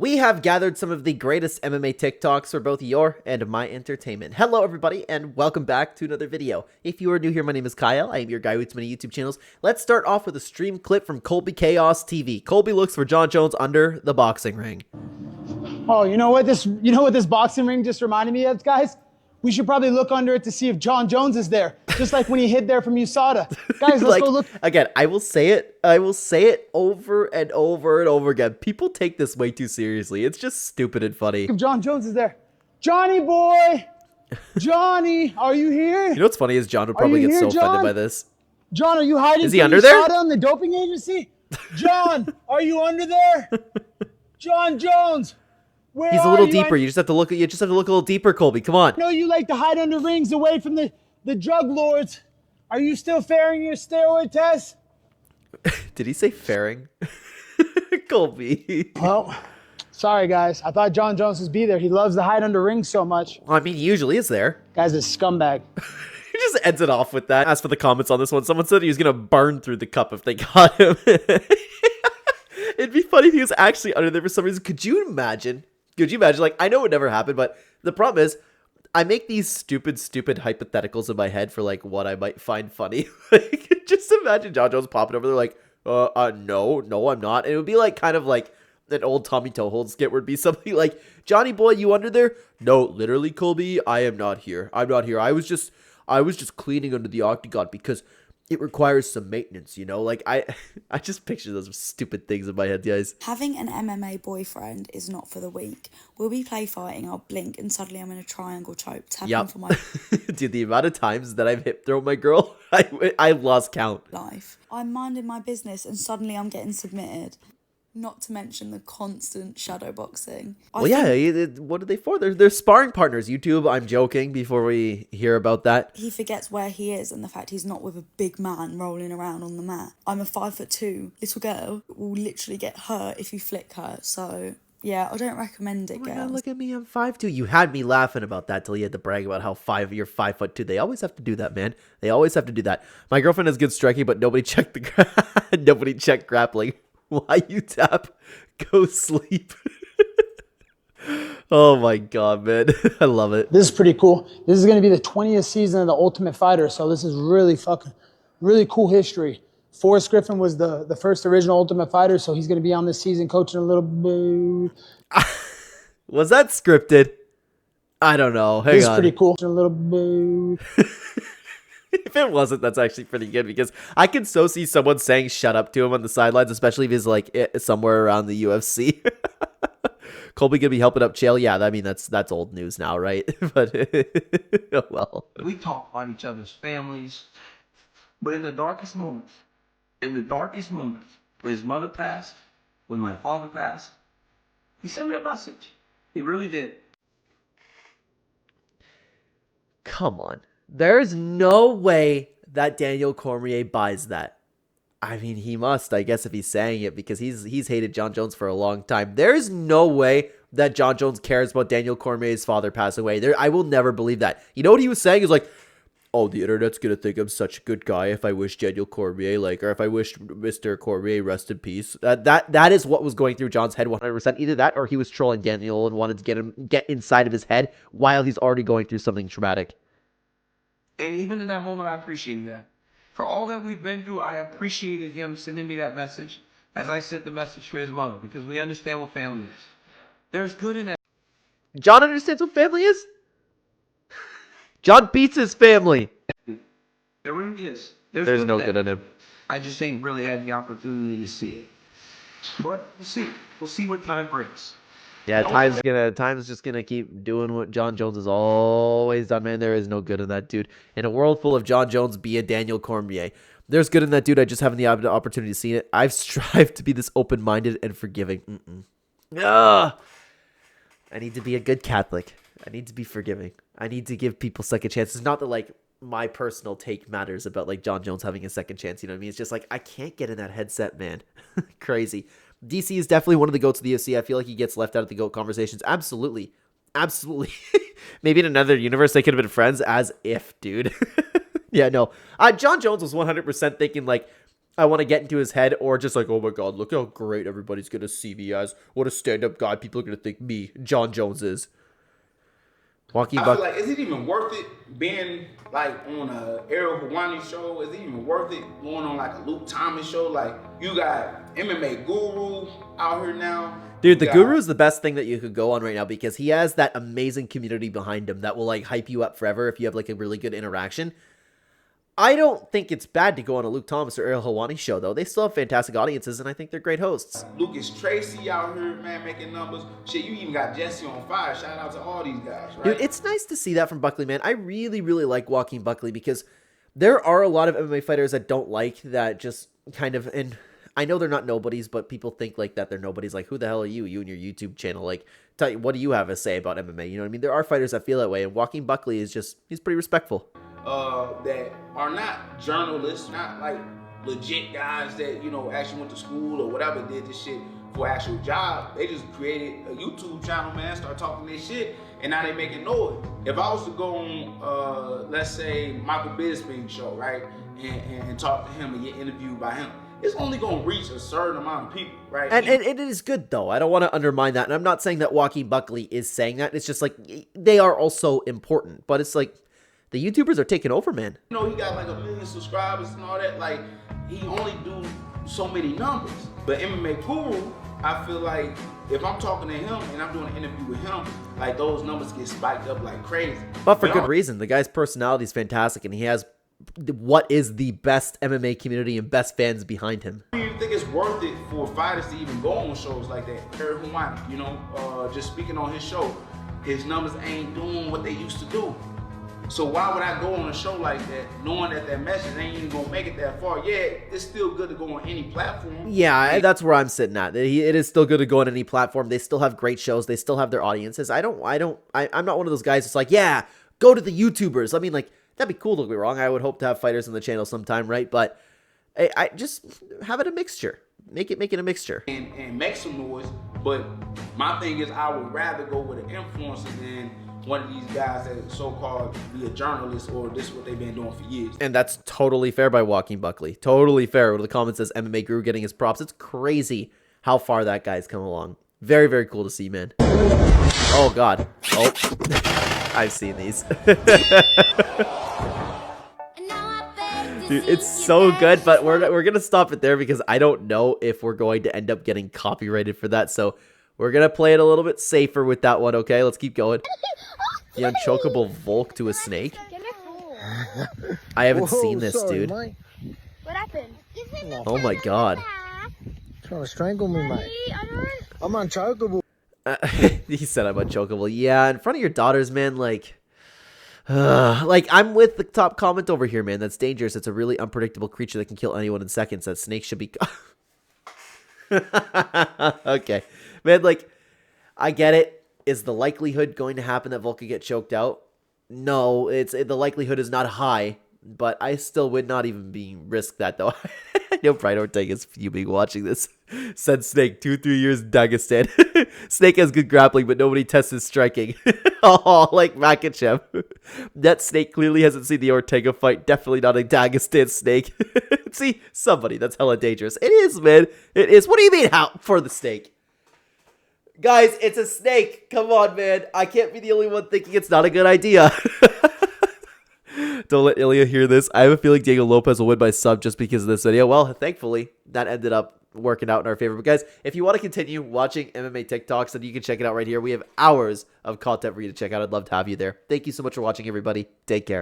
We have gathered some of the greatest MMA TikToks for both your and my entertainment. Hello everybody and welcome back to another video. If you are new here, my name is Kyle. I am your guy with many YouTube channels. Let's start off with a stream clip from Colby Chaos TV. Colby looks for Jon Jones under the boxing ring. Oh, you know what this boxing ring just reminded me of, guys? We should probably look under it to see if Jon Jones is there, just like when he hid there from USADA. Guys, let's go look. Again, I will say it over and over and over again. People take this way too seriously. It's just stupid and funny. If Jon Jones is there. Johnny boy! Johnny, are you here? You know what's funny is John would probably get so offended by this. John, are you hiding Is he under there? USADA and the doping agency? John, are you under there? Jon Jones! Where He's a little deeper. You just have to look. You just have to look a little deeper, Colby. Come on. I know you like to hide under rings away from the drug lords. Are you still fairing your steroid test? Did he say fairing? Colby. Well, sorry guys. I thought Jon Jones would be there. He loves to hide under rings so much. Well, I mean, he usually is there. Guy's a scumbag. He just ends it off with that. As for the comments on this one, someone said he was gonna burn through the cup if they got him. It'd be funny if he was actually under there for some reason. Could you imagine? Could you imagine? Like, I know it would never happen, but the problem is, I make these stupid hypotheticals in my head for, like, what I might find funny. Like, just imagine Jon Jones popping over there like, no, I'm not. And it would be, like, kind of like an old Tommy Toehold skit where it'd be something like, Johnny boy, you under there? No, literally, Colby, I am not here. I'm not here. I was just cleaning under the octagon because it requires some maintenance, you know? Like, I just picture those stupid things in my head, guys. Having an MMA boyfriend is not for the weak. We'll be play fighting, I'll blink, and suddenly I'm in a triangle choke. Tapping for my Dude, the amount of times that I've hip thrown my girl, I've lost count. life. I'm minding my business, and suddenly I'm getting submitted. Not to mention the constant shadow boxing. Well, yeah, what are they for? They're sparring partners. YouTube, I'm joking before we hear about that. He forgets where he is and the fact he's not with a big man rolling around on the mat. I'm a 5'2" little girl will literally get hurt if you flick her. So, yeah, I don't recommend it, Oh my God, girls. look at me, I'm 5'2". You had me laughing about that till you had to brag about how you're 5'2". They always have to do that, man. They always have to do that. My girlfriend has good striking, but nobody checked nobody checked grappling. Why you tap? Go sleep. Oh my God, man. I love it. This is pretty cool. This is going to be the 20th season of The Ultimate Fighter, so this is really cool history. Forrest Griffin was the first original Ultimate Fighter, so he's going to be on this season coaching a little bit. Was that scripted? I don't know. Hang on. This is pretty cool. A little bit. If it wasn't, that's actually pretty good because I can so see someone saying shut up to him on the sidelines, especially if he's like somewhere around the UFC. Colby gonna be helping up Chael. Yeah, I mean that's old news now, right? But oh, well. We talk about each other's families, but in the darkest moments, when his mother passed, when my father passed, he sent me a message. He really did. Come on. There's no way that Daniel Cormier buys that. I mean, he must, I guess, if he's saying it, because he's hated Jon Jones for a long time. There's no way that Jon Jones cares about Daniel Cormier's father passing away. I will never believe that. You know what he was saying? Is like, oh, the internet's gonna think I'm such a good guy if I wish Daniel Cormier, or if I wish Mr. Cormier rest in peace. That is what was going through John's head 100%. Either that, or he was trolling Daniel and wanted to get inside of his head while he's already going through something traumatic. And even in that moment, I appreciated that. For all that we've been through, I appreciated him sending me that message as I sent the message for his mother, because we understand what family is. There's good in that. John understands what family is? John beats his family. There really is. There's no good in him. I just ain't really had the opportunity to see it. But we'll see. We'll see what time brings. Yeah, time's just gonna keep doing what Jon Jones has always done, man. There is no good in that dude. In a world full of Jon Jones, be a Daniel Cormier. There's good in that dude. I just haven't the opportunity to see it. I've strived to be this open-minded and forgiving. Ugh. I need to be a good Catholic. I need to be forgiving. I need to give people second chances. Not that like my personal take matters about like Jon Jones having a second chance. You know what I mean? It's just like I can't get in that headset, man. Crazy. DC is definitely one of the GOATs of the UFC. I feel like he gets left out of the GOAT conversations. Absolutely. Maybe in another universe they could have been friends, as if, dude. Yeah, no. Jon Jones was 100% thinking like, I want to get into his head, or just like, oh my god, look how great everybody's going to see me as. What a stand-up guy. People are going to think me, John Jones, is. I feel like, is it even worth it being like on a Ariel Helwani show? Is it even worth it going on like a Luke Thomas show? Like, you got MMA Guru out here now. Dude, the Guru is the best thing that you could go on right now because he has that amazing community behind him that will like hype you up forever if you have like a really good interaction. I don't think it's bad to go on a Luke Thomas or Ariel Helwani show, though. They still have fantastic audiences, and I think they're great hosts. Lucas Tracy out here, man, making numbers. Shit, you even got Jesse on fire. Shout out to all these guys, right? Dude, it's nice to see that from Buckley, man. I really, really like Joaquin Buckley because there are a lot of MMA fighters that don't like that just kind of, and I know they're not nobodies, but people think like that they're nobodies. Like, who the hell are you? You and your YouTube channel. Like, tell you, what do you have to say about MMA? You know what I mean? There are fighters that feel that way, and Joaquin Buckley is just, he's pretty respectful. That are not journalists, not like legit guys that, you know, actually went to school or whatever, did this shit for actual job. They just created a YouTube channel, man, start talking their shit, and now they making noise. If I was to go on, let's say, Michael Bisping's show, right, and talk to him and get interviewed by him, it's only going to reach a certain amount of people, right? And it is good, though. I don't want to undermine that. And I'm not saying that Joaquin Buckley is saying that. It's just like, they are also important. But it's like, the YouTubers are taking over, man. You know, he got like 1 million subscribers and all that. Like, he only do so many numbers. But MMA Guru, I feel like if I'm talking to him and I'm doing an interview with him, like those numbers get spiked up like crazy. But for good reason. The guy's personality is fantastic, and he has what is the best MMA community and best fans behind him. I don't even think it's worth it for fighters to even go on shows like that. Ariel Helwani, you know, just speaking on his show, his numbers ain't doing what they used to do. So why would I go on a show like that, knowing that that message ain't even gonna make it that far? Yeah, it's still good to go on any platform. Yeah, that's where I'm sitting at. It is still good to go on any platform. They still have great shows. They still have their audiences. I'm not one of those guys that's like, yeah, go to the YouTubers. I mean, like, that'd be cool, don't get me wrong. I would hope to have fighters on the channel sometime, right? But I just have it a mixture. Make it a mixture. And make some noise. But my thing is, I would rather go with an influencer than one of these guys that so-called be a journalist, or this is what they've been doing for years. And that's totally fair by Joaquin Buckley. Totally fair. The comment says MMA Guru getting his props. It's crazy how far that guy's come along. Very, very cool to see, man. Oh, God. Oh. I've seen these. Dude, it's so good, but we're going to stop it there because I don't know if we're going to end up getting copyrighted for that. So we're going to play it a little bit safer with that one, okay? Let's keep going. The unchokable Volk to a snake. I haven't seen this, dude. Mate. What happened? Oh my god. Trying to strangle me, mate. I'm unchokable. He said I'm unchokable. Yeah, in front of your daughters, man, like I'm with the top comment over here, man. That's dangerous. It's a really unpredictable creature that can kill anyone in seconds. That snake should be... Okay. Man, like, I get it. Is the likelihood going to happen that Volk could get choked out? No, the likelihood is not high, but I still would not even risk that, though. I know Brian Ortega's fuming watching this. Said Snake, 2-3 years in Dagestan. Snake has good grappling, but nobody tests his striking. Oh, like Makachev. That Snake clearly hasn't seen the Ortega fight. Definitely not a Dagestan Snake. See, somebody, that's hella dangerous. It is, man. It is. What do you mean, how? For the Snake. Guys, it's a snake. Come on, man. I can't be the only one thinking it's not a good idea. Don't let Ilya hear this. I have a feeling Diego Lopez will win by sub just because of this video. Well, thankfully, that ended up working out in our favor. But guys, if you want to continue watching MMA TikToks, then you can check it out right here. We have hours of content for you to check out. I'd love to have you there. Thank you so much for watching, everybody. Take care.